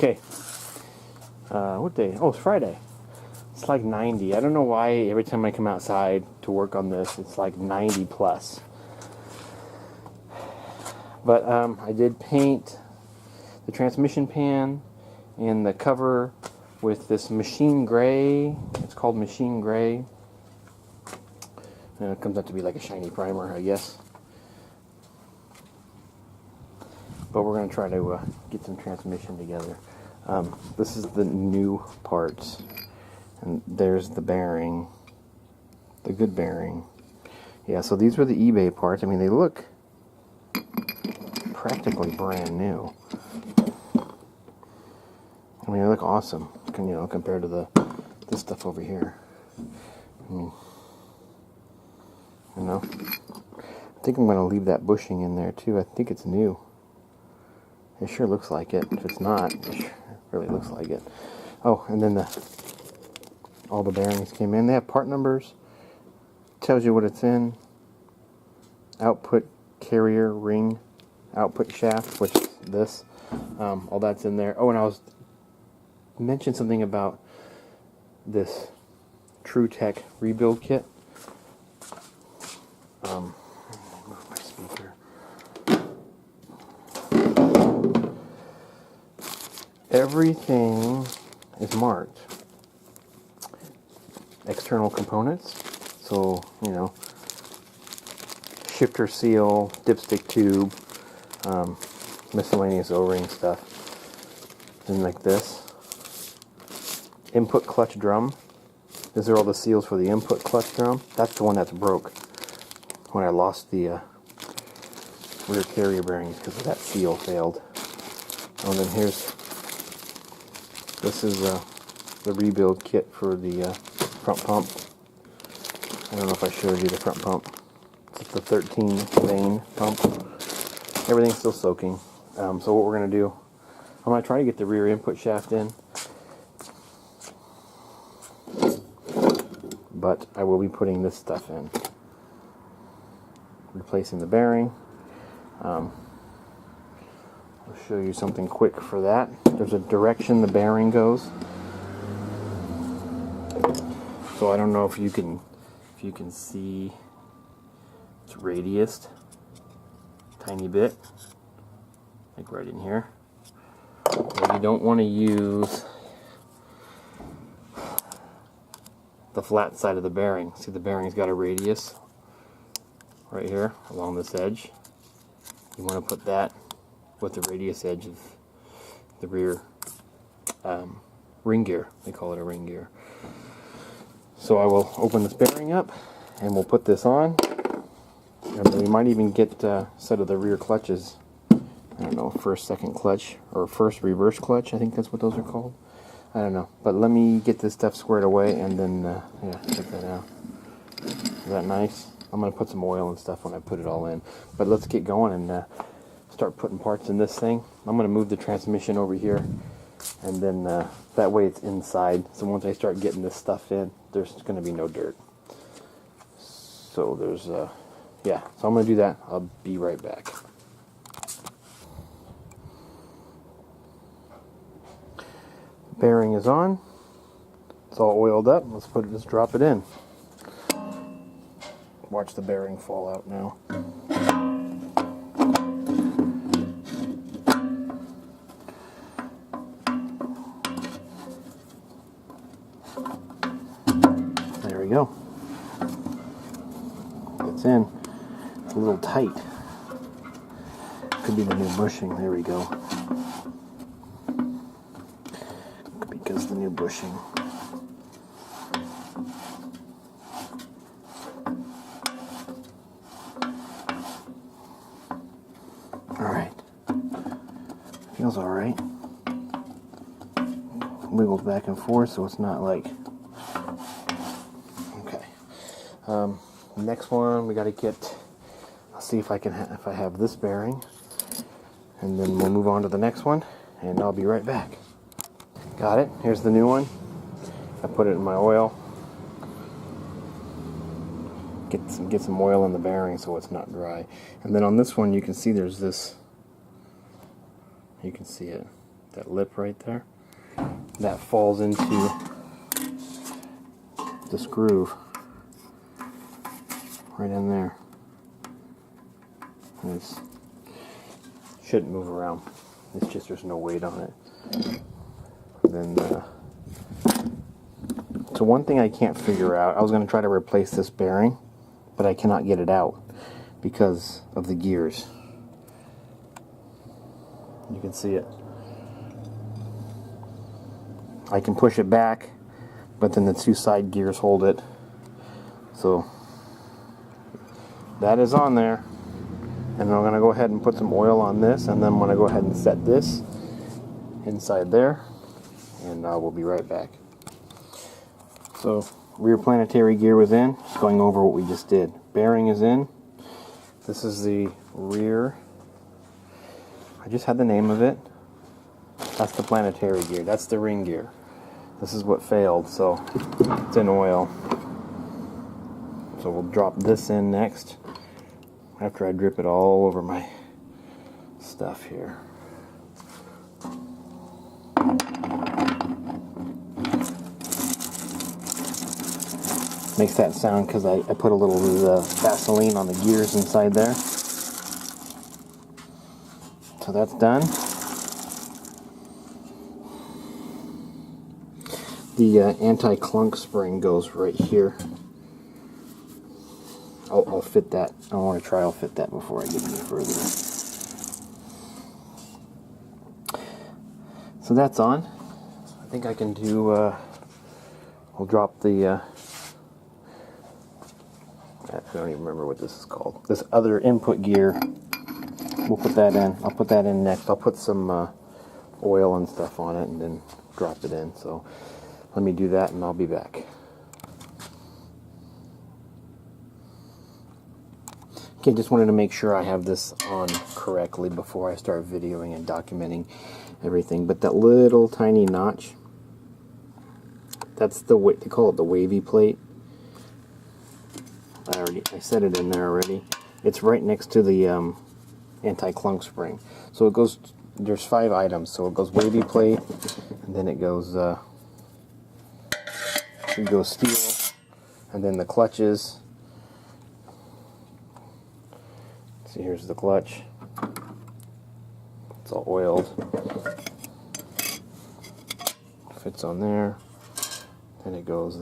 Okay. What day? Oh, it's Friday. It's like 90. I don't know why every time I come outside to work on this, it's like 90 plus. But I did paint the transmission pan and the cover with this machine gray. It's called machine gray. And it comes out to be like a shiny primer, I guess. But we're going to try to get some transmission together. This is the new parts. And there's the bearing. The good bearing. Yeah, so these were the eBay parts. I mean, they look practically brand new. I mean, they look awesome, compared to this stuff over here. I mean, I think I'm going to leave that bushing in there too. I think it's new. It sure looks like it. If it's not, it really looks like it. Oh, and then all the bearings came in. They have part numbers. Tells you what it's in. Output carrier ring, output shaft, which is this. All that's in there. Oh, and I was mentioned something about this TrueTech rebuild kit. Move my speaker. Everything is marked. External components. So, shifter seal, dipstick tube, miscellaneous O-ring stuff. And like this. Input clutch drum. These are all the seals for the input clutch drum. That's the one that's broke when I lost the rear carrier bearings because that seal failed. And then this is the rebuild kit for the front pump. I don't know if I showed you the front pump. It's the 13 vein pump. Everything's still soaking. So what we're going to do, I'm going to try to get the rear input shaft in. But I will be putting this stuff in. Replacing the bearing. I'll show you something quick for that. There's a direction the bearing goes. So I don't know if you can see it's radiused tiny bit, like right in here. And you don't want to use the flat side of the bearing. See, the bearing's got a radius right here along this edge. You want to put that with the radius edge of the rear ring gear. They call it a ring gear. So I will open this bearing up and we'll put this on. And we might even get a set of the rear clutches. I don't know, first, second clutch, or first reverse clutch. I think that's what those are called. I don't know. But let me get this stuff squared away and then, check that out. Is that nice? I'm going to put some oil and stuff when I put it all in. But let's get going and start putting parts in this thing. I'm going to move the transmission over here. And then that way it's inside. So once I start getting this stuff in, there's going to be no dirt. So there's, so I'm going to do that. I'll be right back. Bearing is on. It's all oiled up. Let's drop it in. Watch the bearing fall out now. There we go. It's in. It's a little tight. Could be the new bushing. There we go. Because the new bushing. Alright. Feels alright. Wiggles back and forth so it's not like... Okay. Next one we gotta get... I'll see if I can if I have this bearing. And then we'll move on to the next one. And I'll be right back. Got it. Here's the new one. I put it in my oil. Get some oil in the bearing so it's not dry. And then on this one you can see there's this. You can see it. that lip right there, that falls into this groove right in there. It shouldn't move around. It's just there's no weight on it. Then, so one thing I can't figure out, I was going to try to replace this bearing, but I cannot get it out because of the gears. You can see it. I can push it back, but then the two side gears hold it. So that is on there. And I'm going to go ahead and put some oil on this, and then I'm going to go ahead and set this inside there, and we'll be right back. So rear planetary gear was in, just going over what we just did. Bearing is in. This is the rear. I just had the name of it. That's the planetary gear. That's the ring gear. This is what failed, so it's in oil. So we'll drop this in next after I drip it all over my stuff here. Makes that sound because I put a little Vaseline on the gears inside there. So that's done. The anti-clunk spring goes right here. I'll fit that. I want to try. I'll fit that before I get any further. So that's on. I think I can do. We'll drop the. I don't even remember what this is called. This other input gear. We'll put that in. I'll put that in next. I'll put some oil and stuff on it and then drop it in. So let me do that and I'll be back. Okay, just wanted to make sure I have this on correctly before I start videoing and documenting everything. But that little tiny notch, that's the way they call it, the wavy plate. I set it in there already. It's right next to the anti-clunk spring. So it goes. There's 5 items. So it goes wavy plate, and then it goes steel, and then the clutches. See, here's the clutch. It's all oiled. Fits on there. Then it goes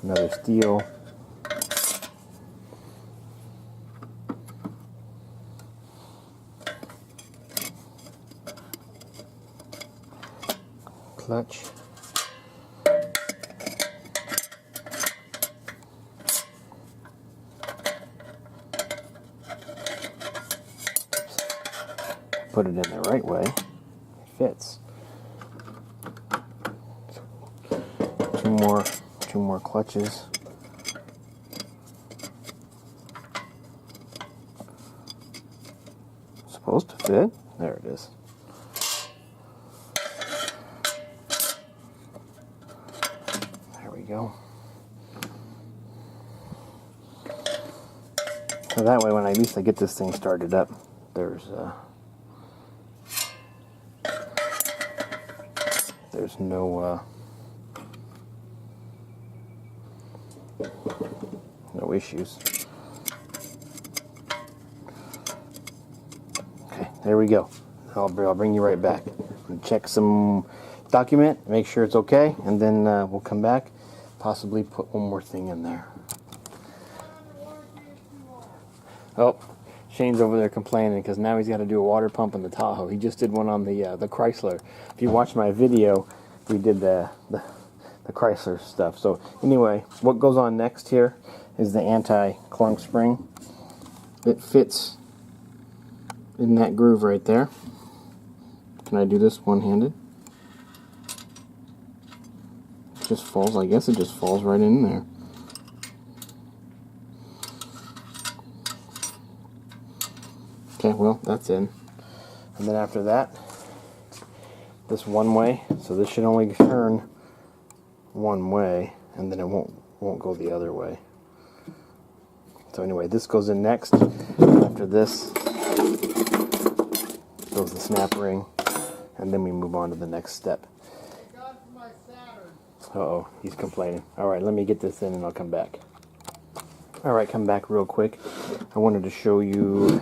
another steel. Clutch. Put it in the right way. It fits. Two more clutches. Supposed to fit. There it is. There we go. So that way, when at least I get this thing started up, there's no issues. Okay, there we go. I'll bring you right back. Check some document, make sure it's okay, and then we'll come back, possibly put one more thing in there. Oh, Shane's over there complaining because now he's got to do a water pump in the Tahoe. He just did one on the Chrysler. If you watch my video, we did the Chrysler stuff. So anyway, what goes on next here is the anti-clunk spring. It fits in that groove right there. Can I do this one-handed? It just falls, I guess it just falls right in there. Okay, well, that's in. And then after that, this one way, so this should only turn one way, and then it won't go the other way. So anyway, this goes in next. After this goes the snap ring, and then we move on to the next step. Uh-oh, he's complaining. Alright, let me get this in and I'll come back. Alright, come back real quick. I wanted to show you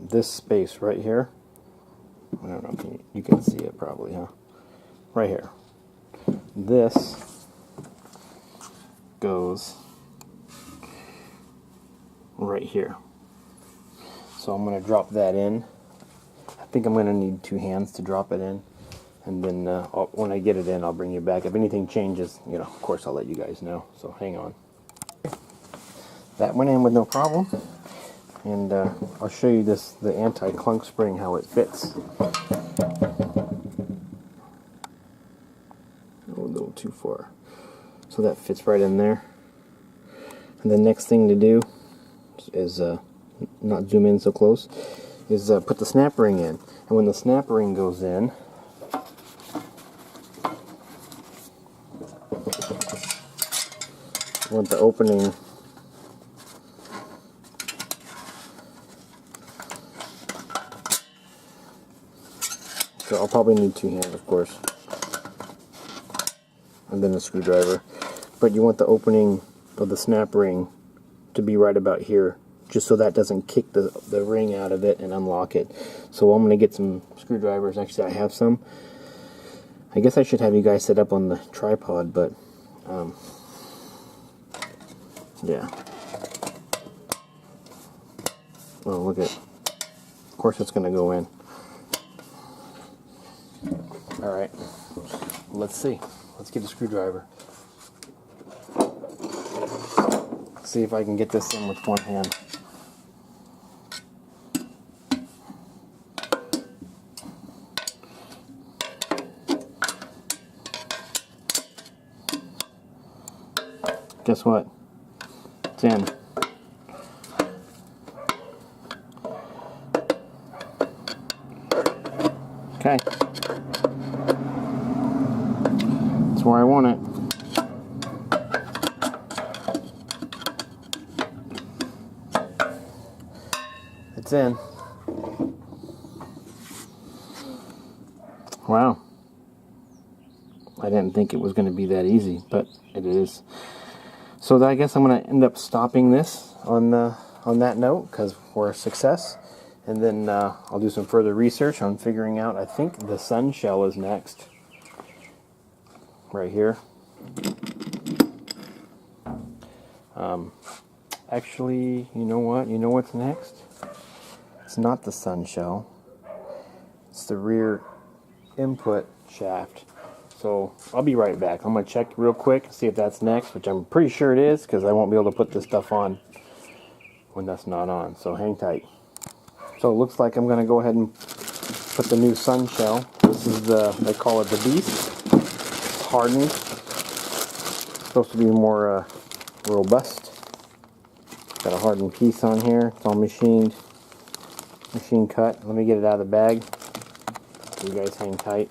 this space right here. I don't know if you can see it probably, huh? Right here. This goes right here. So I'm going to drop that in. I think I'm going to need 2 hands to drop it in. And then when I get it in, I'll bring you back. If anything changes, you know, of course I'll let you guys know. So hang on. That went in with no problem. And I'll show you the anti-clunk spring, how it fits. Oh, a little too far. So that fits right in there. And the next thing to do is, not zoom in so close, is put the snap ring in. And when the snap ring goes in, I want the opening so I'll probably need 2 hands, of course, and then a screwdriver. But you want the opening of the snap ring to be right about here, just so that doesn't kick the ring out of it and unlock it. So I'm going to get some screwdrivers. Actually, I have some. I guess I should have you guys set up on the tripod, but yeah. Well, look at. Of course, it's going to go in. All right. Let's see. Let's get a screwdriver. See if I can get this in with one hand. Guess what? It's in. Okay. That's where I want it. It's in. Wow. I didn't think it was going to be that easy, but it is. So I guess I'm going to end up stopping this on that note, because we're a success. And then I'll do some further research on figuring out, I think the sun shell is next. Right here. Actually, you know what? You know what's next? It's not the sun shell. It's the rear input shaft. So I'll be right back. I'm going to check real quick, see if that's next, which I'm pretty sure it is, because I won't be able to put this stuff on when that's not on. So hang tight. So it looks like I'm going to go ahead and put the new sun shell. This is they call it the Beast. It's hardened. It's supposed to be more robust. Got a hardened piece on here. It's all machine cut. Let me get it out of the bag. You guys hang tight.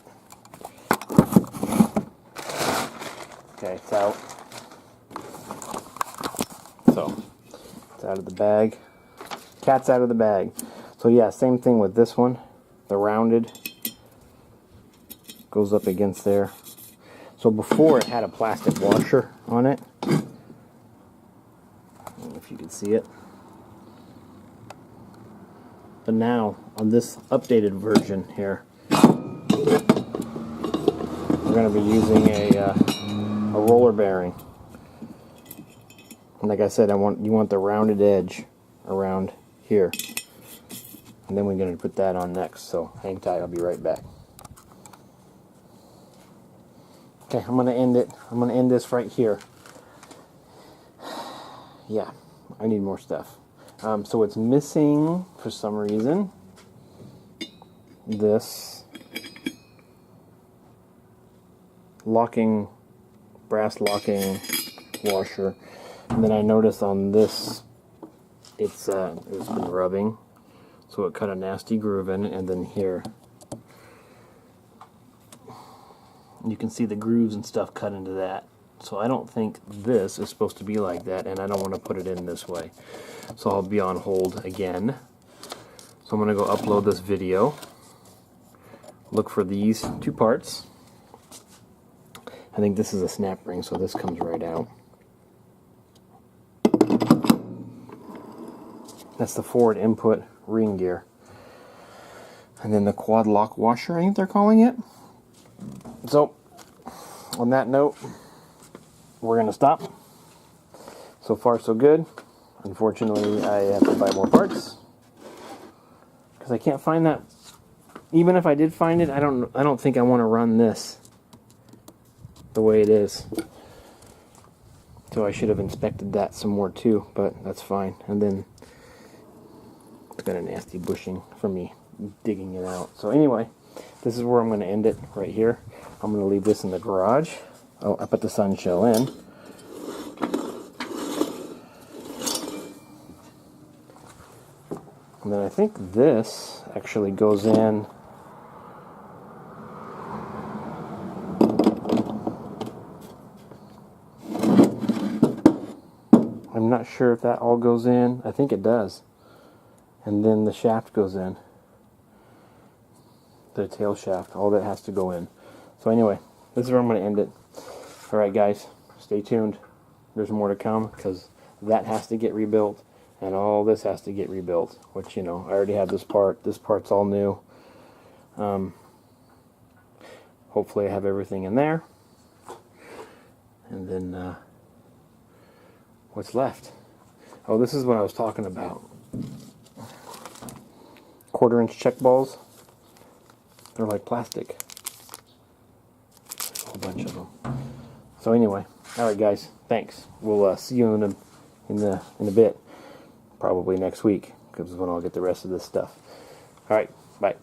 Okay, it's out. So, it's out of the bag. Cat's out of the bag. So yeah, same thing with this one. The rounded goes up against there. So before it had a plastic washer on it. I don't know if you can see it. But now, on this updated version here, we're going to be using a roller bearing. And like I said, you want the rounded edge around here. And then we're going to put that on next. So hang tight, I'll be right back. Okay, I'm going to end it. I'm going to end this right here. Yeah, I need more stuff. So it's missing, for some reason, this brass locking washer. And then I noticed on this, it's been rubbing, so it cut a nasty groove in it. And then here, you can see the grooves and stuff cut into that. So I don't think this is supposed to be like that, and I don't want to put it in this way. So I'll be on hold again. So I'm going to go upload this video look for these two parts. I think this is a snap ring, so this comes right out. That's the forward input ring gear. And then the quad lock washer, I think they're calling it. So, on that note, we're going to stop. So far, so good. Unfortunately, I have to buy more parts because I can't find that. Even if I did find it, I don't think I want to run this the way it is. So I should have inspected that some more too, but that's fine. And then it's got a nasty bushing from me digging it out. So anyway, this is where I'm going to end it right here. I'm going to leave this in the garage. Oh, I put the sun shell in. And then I think this actually goes in. I'm not sure if that all goes in. I think it does. And then the shaft goes in. The tail shaft. All that has to go in. So anyway, this is where I'm going to end it. Alright guys, stay tuned. There's more to come because that has to get rebuilt. And all this has to get rebuilt. Which, you know, I already have this part. This part's all new. Hopefully I have everything in there. And then, what's left? Oh, this is what I was talking about. 1/4-inch check balls. They're like plastic. A whole bunch of them. So anyway, alright guys, thanks. We'll see you in a bit. Probably next week, because is when I'll get the rest of this stuff. Alright, bye.